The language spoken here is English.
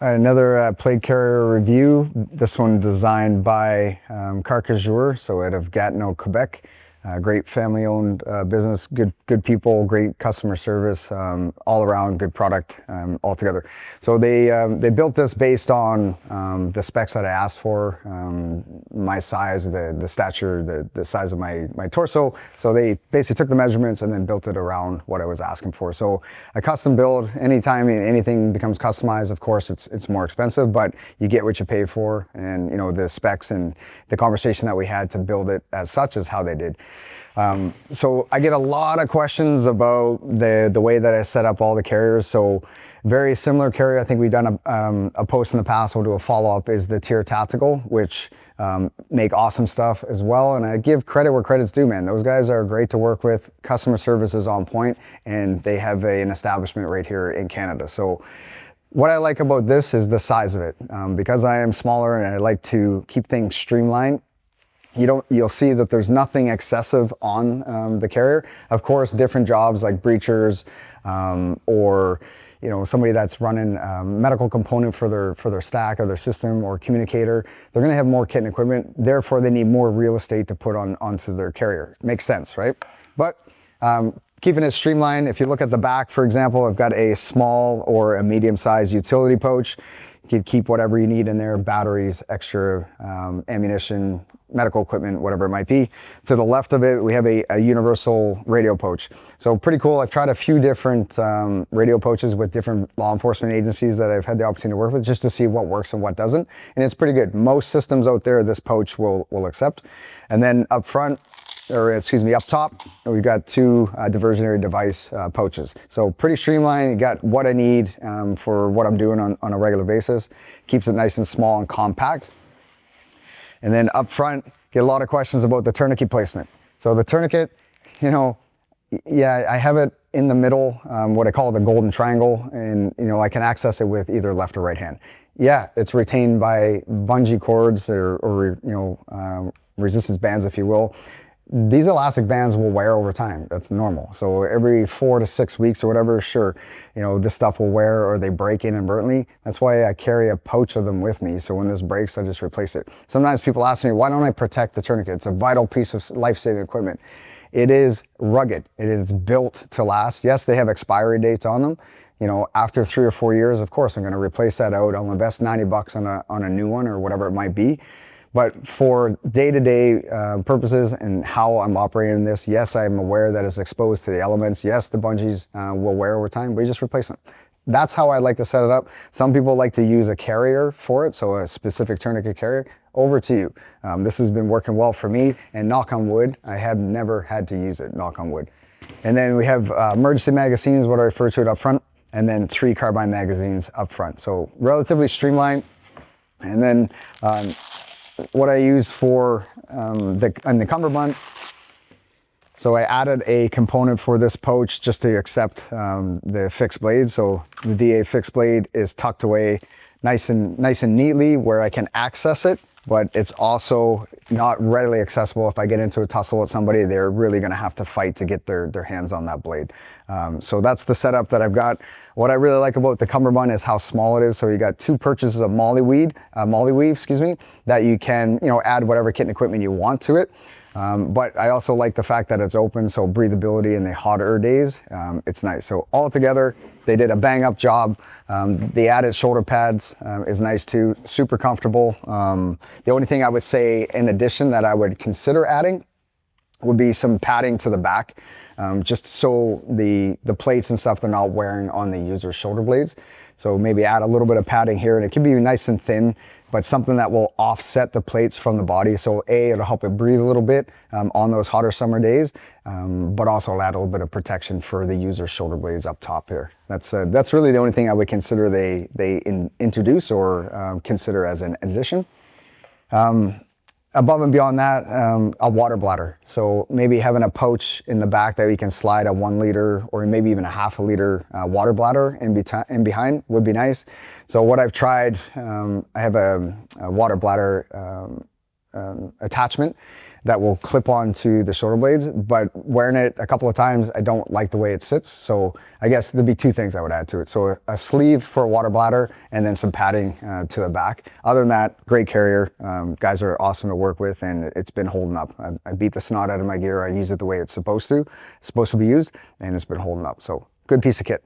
All right, another plate carrier review. This one designed by Carcajour, so out of Gatineau, Quebec. Great family-owned business, good people, great customer service, all around good product altogether. So they built this based on the specs that I asked for, my size, the stature, the size of my torso. So they basically took the measurements and then built it around what I was asking for. So a custom build, anytime anything becomes customized, of course it's more expensive, but you get what you pay for, and you know the specs and the conversation that we had to build it as such is how they did. So I get a lot of questions about the way that I set up all the carriers. So very similar carrier. I think we've done a post in the past. We'll do a follow-up, is the JTF2 Tactical, which make awesome stuff as well. And I give credit where credit's due, man. Those guys are great to work with. Customer service is on point, and they have an establishment right here in Canada. So what I like about this is the size of it. Because I am smaller and I like to keep things streamlined, you'll see that there's nothing excessive on the carrier. Of course, different jobs like breachers or somebody that's running a medical component for their stack or their system or communicator, they're going to have more kit and equipment. Therefore, they need more real estate to put onto their carrier. Makes sense, right? But keeping it streamlined. If you look at the back, for example, I've got a small or a medium-sized utility pouch. You can keep whatever you need in there: batteries, extra ammunition, medical equipment, whatever it might be. To the left of it, we have a universal radio pouch. So pretty cool. I've tried a few different radio pouches with different law enforcement agencies that I've had the opportunity to work with, just to see what works and what doesn't. And it's pretty good. Most systems out there, this pouch will accept. And then up front, up top, we've got two diversionary device pouches. So pretty streamlined. You got what I need for what I'm doing on a regular basis. Keeps it nice and small and compact. And then up front, get a lot of questions about the tourniquet placement. So the tourniquet, I have it in the middle, what I call the golden triangle, and I can access it with either left or right hand. Yeah, it's retained by bungee cords or resistance bands, if you will. These elastic bands will wear over time. That's normal. So every 4 to 6 weeks or whatever, sure, this stuff will wear or they break inadvertently. That's why I carry a pouch of them with me. So when this breaks, I just replace it. Sometimes people ask me, why don't I protect the tourniquet? It's a vital piece of life-saving equipment. It is rugged. It is built to last. Yes, they have expiry dates on them. After 3 or 4 years, of course, I'm going to replace that out. I'll invest $90 on a new one or whatever it might be. But for day-to-day purposes and how I'm operating this, yes, I'm aware that it's exposed to the elements. Yes, the bungees will wear over time, but you just replace them. That's how I like to set it up. Some people like to use a carrier for it, so a specific tourniquet carrier. Over to you. This has been working well for me, and knock on wood, I have never had to use it, knock on wood. And then we have emergency magazines, what I refer to it up front, and then 3 carbine magazines up front. So relatively streamlined. And then what I use for the cummerbund. So I added a component for this pouch just to accept the fixed blade. So the DA fixed blade is tucked away nice and neatly where I can access it, but it's also not readily accessible. If I get into a tussle with somebody, they're really gonna have to fight to get their hands on that blade. So that's the setup that I've got. What I really like about the cummerbund is how small it is. So you got 2 purchases of molly weave, that you can add whatever kit and equipment you want to it. But I also like the fact that it's open, so breathability in the hotter days, it's nice. So all together, they did a bang up job. The added shoulder pads is nice too, super comfortable. The only thing I would say in addition that I would consider adding would be some padding to the back, just so the plates and stuff, they're not wearing on the user's shoulder blades. So maybe add a little bit of padding here, and it can be nice and thin, but something that will offset the plates from the body. So it'll help it breathe a little bit on those hotter summer days, but also add a little bit of protection for the user's shoulder blades up top here. That's really the only thing I would consider they introduce or consider as an addition. Above and beyond that, a water bladder. So maybe having a pouch in the back that you can slide a 1 liter or maybe even a half a liter water bladder in behind would be nice. So what I've tried, I have a water bladder attachment that will clip onto the shoulder blades, but wearing it a couple of times, I don't like the way it sits. So I guess there'd be two things I would add to it. So a sleeve for a water bladder and then some padding to the back. Other than that, great carrier. Guys are awesome to work with, and it's been holding up. I beat the snot out of my gear. I use it the way it's supposed to be used, and it's been holding up. So good piece of kit.